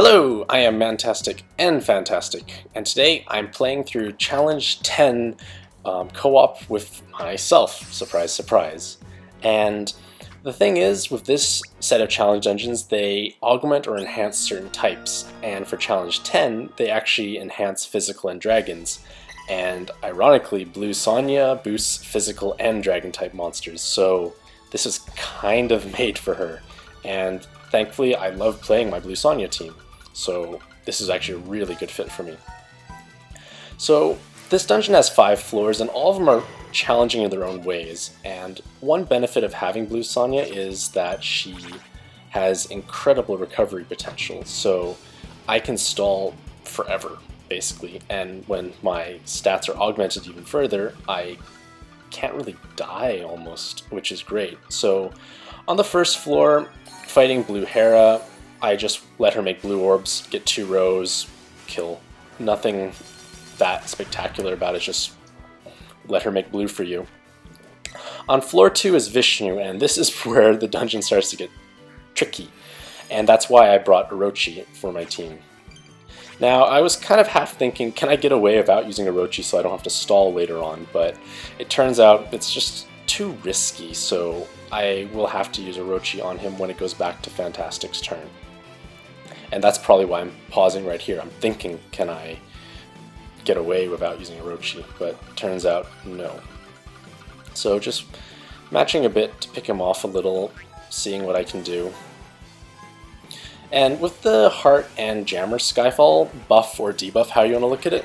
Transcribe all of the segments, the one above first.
Hello, I am Mantastic and Fantastic, and today I'm playing through Challenge 10 co-op with myself, surprise surprise. And the thing is, with this set of challenge dungeons, they augment or enhance certain types, and for Challenge 10, they actually enhance physical and dragons. And ironically, Blue Sonia boosts physical and dragon type monsters, so this is kind of made for her. And thankfully, I love playing my Blue Sonia team, so this is actually a really good fit for me. So this dungeon has 5 floors, and all of them are challenging in their own ways, and one benefit of having Blue Sonia is that she has incredible recovery potential, so I can stall forever, basically, and when my stats are augmented even further, I can't really die almost, which is great. So on the first floor, fighting Blue Hera, I just let her make blue orbs, get 2 rows, kill. Nothing that spectacular about it, just let her make blue for you. On floor 2 is Vishnu, and this is where the dungeon starts to get tricky, and that's why I brought Orochi for my team. Now, I was kind of half thinking, can I get away without using Orochi so I don't have to stall later on, but it turns out it's just too risky, so I will have to use Orochi on him when it goes back to Fantastic's turn. And that's probably why I'm pausing right here. I'm thinking, can I get away without using Orochi? But turns out, no. So just matching a bit to pick him off a little, seeing what I can do. And with the Heart and Jammer Skyfall buff or debuff, how you want to look at it,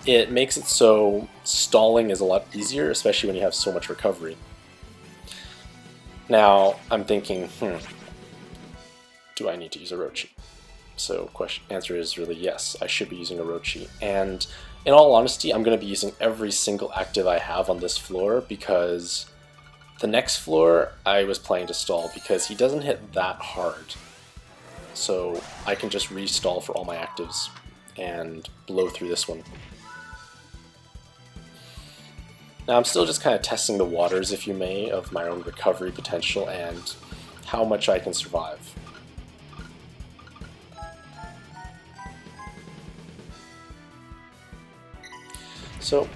it makes it so stalling is a lot easier, especially when you have so much recovery. Now, I'm thinking, do I need to use Orochi? So answer is really yes, I should be using Orochi. And in all honesty, I'm going to be using every single active I have on this floor, because the next floor I was planning to stall because he doesn't hit that hard. So I can just restall for all my actives and blow through this one. Now I'm still just kind of testing the waters, if you may, of my own recovery potential and how much I can survive. So,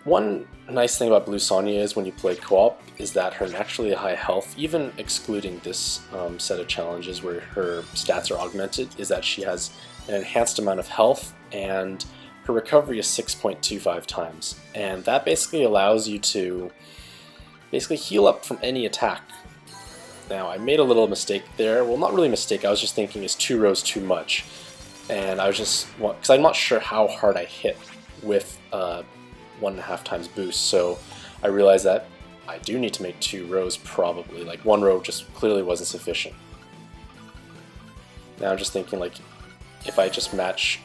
one nice thing about Blue Sonia is when you play co-op is that her naturally high health, even excluding this set of challenges where her stats are augmented, is that she has an enhanced amount of health and her recovery is 6.25 times. And that basically allows you to heal up from any attack. Now, I made a little mistake there. Well, not really a mistake, I was just thinking, is 2 rows too much? And I was just, because I'm not sure how hard I hit with 1.5 times boost, so I realized that I do need to make 2 rows probably. Like 1 row just clearly wasn't sufficient. Now I'm just thinking, like, if I just match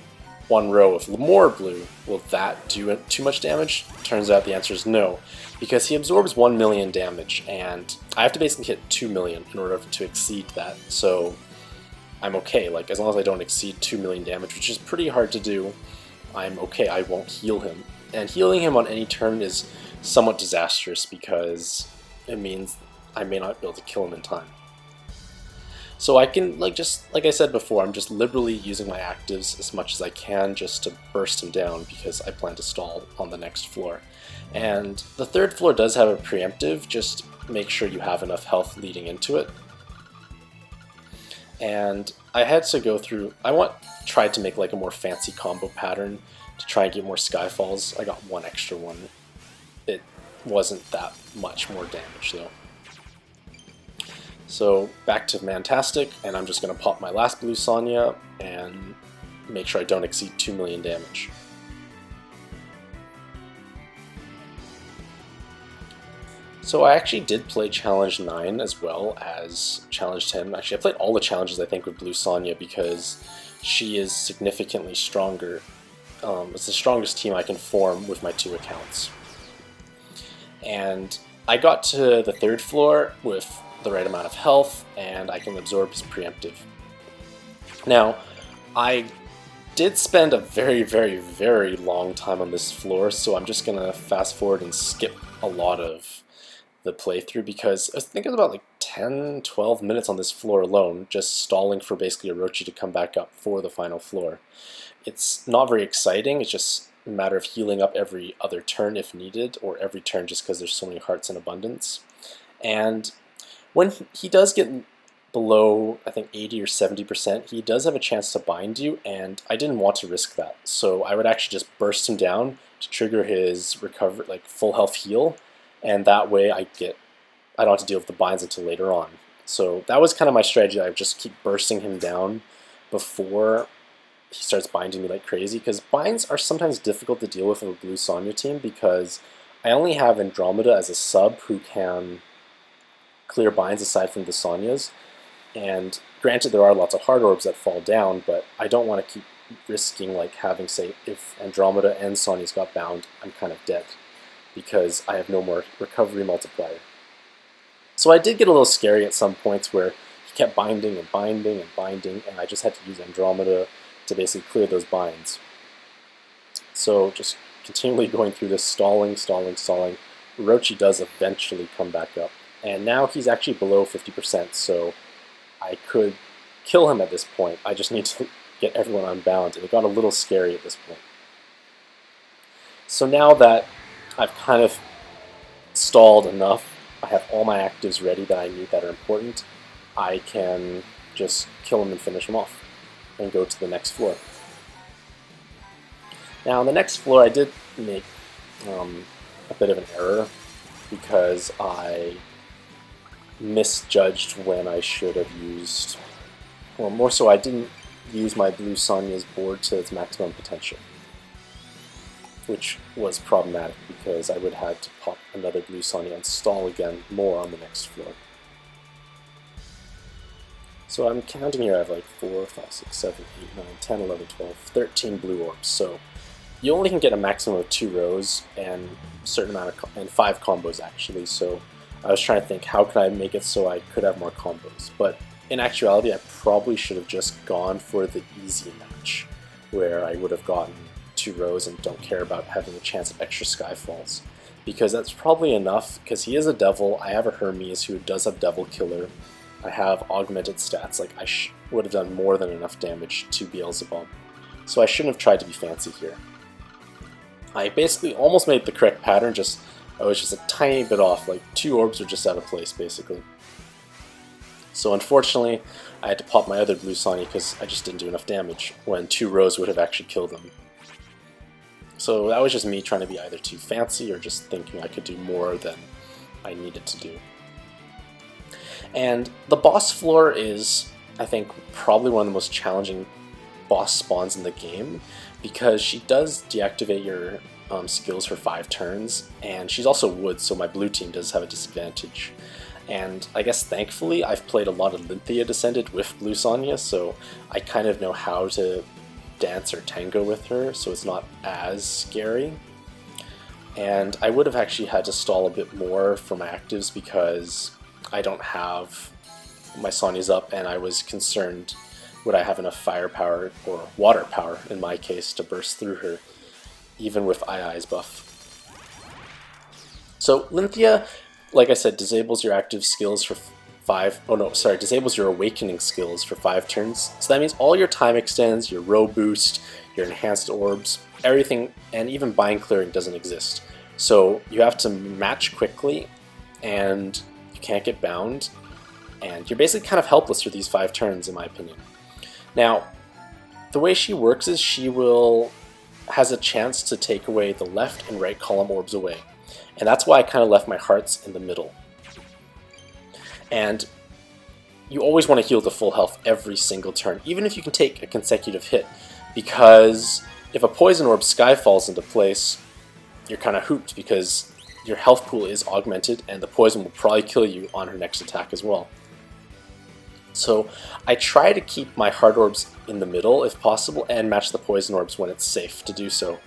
1 row with more blue, will that do too much damage? Turns out the answer is no, because he absorbs 1 million damage, and I have to basically hit 2 million in order to exceed that, so I'm okay. Like, as long as I don't exceed 2 million damage, which is pretty hard to do, I'm okay. I won't heal him. And healing him on any turn is somewhat disastrous because it means I may not be able to kill him in time. So I can, like I said before, I'm just liberally using my actives as much as I can just to burst him down because I plan to stall on the next floor. And the third floor does have a preemptive, just make sure you have enough health leading into it. And I had to go through, tried to make like a more fancy combo pattern to try and get more Skyfalls. I got 1 extra one. It wasn't that much more damage though. So back to Mantastic, and I'm just going to pop my last Blue Sonia and make sure I don't exceed 2 million damage. So I actually did play Challenge 9 as well as Challenge 10. Actually, I played all the challenges, I think, with Blue Sonia because she is significantly stronger. It's the strongest team I can form with my 2 accounts. And I got to the 3rd floor with the right amount of health, and I can absorb his preemptive. Now, I did spend a very, very, very long time on this floor, so I'm just going to fast forward and skip a lot of the playthrough, because I think it was about like 10-12 minutes on this floor alone, just stalling for basically Orochi to come back up for the final floor. It's not very exciting, it's just a matter of healing up every other turn if needed, or every turn just because there's so many hearts in abundance. And when he does get below, I think 80 or 70%, he does have a chance to bind you, and I didn't want to risk that. So I would actually just burst him down to trigger his recover, like full health heal, and that way I don't have to deal with the binds until later on. So that was kind of my strategy. I would just keep bursting him down before he starts binding me like crazy, because binds are sometimes difficult to deal with a Blue Sonya team, because I only have Andromeda as a sub who can clear binds aside from the Sonyas. And granted, there are lots of hard orbs that fall down, but I don't want to keep risking like having, say, if Andromeda and Sonya's got bound, I'm kind of dead, because I have no more recovery multiplier. So I did get a little scary at some points where he kept binding and binding and binding, and I just had to use Andromeda to basically clear those binds. So just continually going through this stalling. Orochi does eventually come back up, and now he's actually below 50%, so I could kill him at this point. I just need to get everyone unbound, and it got a little scary at this point. So now that I've kind of stalled enough, I have all my actives ready that I need that are important, I can just kill him and finish him off and go to the next floor. Now on the next floor I did make a bit of an error, because I misjudged when I should have used, well, more so I didn't use my Blue Sonya's board to its maximum potential, which was problematic because I would have had to pop another Blue Sonya and stall again more on the next floor. So I'm counting here, I have like 4, 5, 6, 7, 8, 9, 10, 11, 12, 13 blue orbs. So you only can get a maximum of 2 rows and a certain amount of, and 5 combos actually. So I was trying to think, how could I make it so I could have more combos? But in actuality, I probably should have just gone for the easy match, where I would have gotten 2 rows and don't care about having a chance at extra Skyfalls, because that's probably enough, because he is a devil. I have a Hermes who does have Devil Killer. I have augmented stats, like I would have done more than enough damage to Beelzebub. So I shouldn't have tried to be fancy here. I basically almost made the correct pattern, I was just a tiny bit off, like 2 orbs were just out of place basically. So unfortunately, I had to pop my other Blue Sonya because I just didn't do enough damage, when 2 rows would have actually killed them. So that was just me trying to be either too fancy or just thinking I could do more than I needed to do. And the boss floor is, I think, probably one of the most challenging boss spawns in the game, because she does deactivate your skills for 5 turns, and she's also wood, so my blue team does have a disadvantage. And I guess thankfully I've played a lot of Lynthia Descended with Blue Sonya, so I kind of know how to dance or tango with her, so it's not as scary. And I would have actually had to stall a bit more for my actives, because I don't have my Sonya's up, and I was concerned would I have enough firepower, or water power in my case, to burst through her, even with Ai's buff. So Lynthia, like I said, disables your active skills for disables your awakening skills for 5 turns. So that means all your time extends, your row boost, your enhanced orbs, everything, and even bind clearing doesn't exist. So you have to match quickly, and you can't get bound, and you're basically kind of helpless for these 5 turns, in my opinion. Now, the way she works is she has a chance to take away the left and right column orbs away. And that's why I kind of left my hearts in the middle. And you always want to heal to full health every single turn, even if you can take a consecutive hit, because if a poison orb sky falls into place, you're kind of hooped, because your health pool is augmented and the poison will probably kill you on her next attack as well. So I try to keep my heart orbs in the middle if possible, and match the poison orbs when it's safe to do so.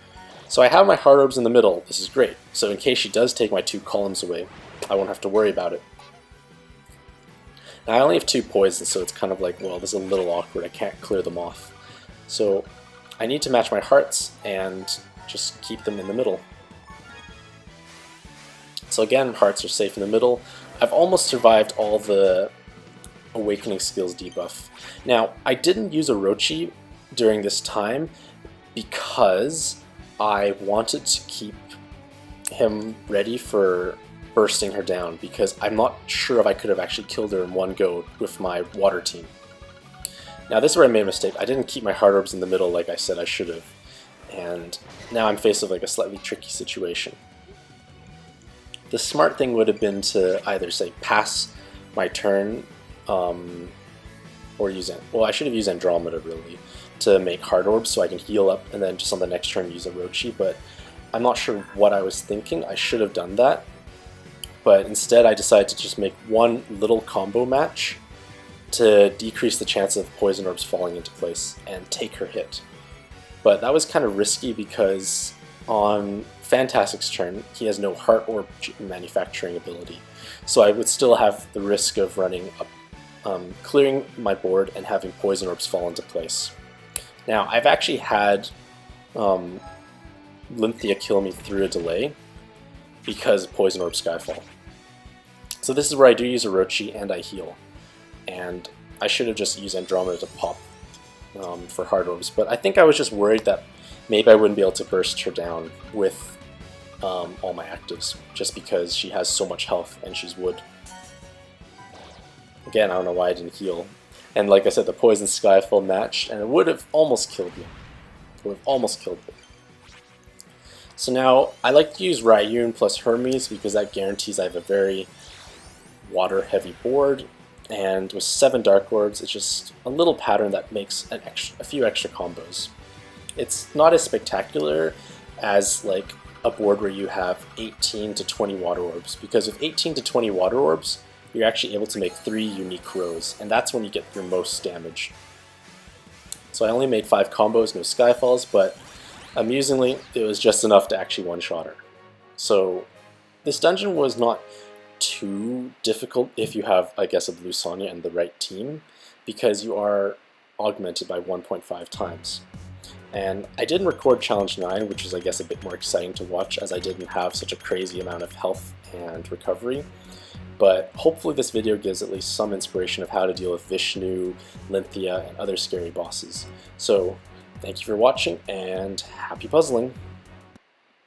So I have my heart orbs in the middle. This is great. So in case she does take my 2 columns away, I won't have to worry about it. Now I only have 2 poisons, so it's kind of like, well, this is a little awkward. I can't clear them off. So I need to match my hearts and just keep them in the middle. It's So again, hearts are safe in the middle. I've almost survived all the awakening skills debuff. Now, I didn't use Orochi during this time because I wanted to keep him ready for bursting her down, because I'm not sure if I could have actually killed her in one go with my water team. Now this is where I made a mistake. I didn't keep my heart orbs in the middle like I said I should have, and now I'm faced with like a slightly tricky situation. The smart thing would have been to either say pass my turn, or use well, I should have used Andromeda really to make heart orbs so I can heal up, and then just on the next turn use Orochi. But I'm not sure what I was thinking. I should have done that, but instead I decided to just make one little combo match to decrease the chance of poison orbs falling into place and take her hit. But that was kind of risky because on Fantastic's turn he has no heart orb manufacturing ability, so I would still have the risk of running up, clearing my board and having poison orbs fall into place. Now I've actually had Lynthia kill me through a delay because Poison Orb Skyfall. So this is where I do use Orochi and I heal. And I should have just used Andromeda to pop for Heart Orbs, but I think I was just worried that maybe I wouldn't be able to burst her down with all my actives, just because she has so much health and she's wood. Again, I don't know why I didn't heal. And like I said, the Poison Skyfall matched, and it would have almost killed me. It would have almost killed me. So now, I like to use Ryun plus Hermes because that guarantees I have a very water-heavy board, and with 7 Dark Orbs, it's just a little pattern that makes a few extra combos. It's not as spectacular as like a board where you have 18 to 20 Water Orbs, because with 18 to 20 Water Orbs, you're actually able to make 3 unique rows, and that's when you get your most damage. So I only made 5 combos, no Skyfalls, but amusingly, it was just enough to actually one-shot her. So this dungeon was not too difficult if you have, I guess, a blue Sonya and the right team, because you are augmented by 1.5 times. And I didn't record Challenge 9, which was, I guess, a bit more exciting to watch, as I didn't have such a crazy amount of health and recovery. But hopefully this video gives at least some inspiration of how to deal with Vishnu, Lynthia, and other scary bosses. So thank you for watching, and happy puzzling!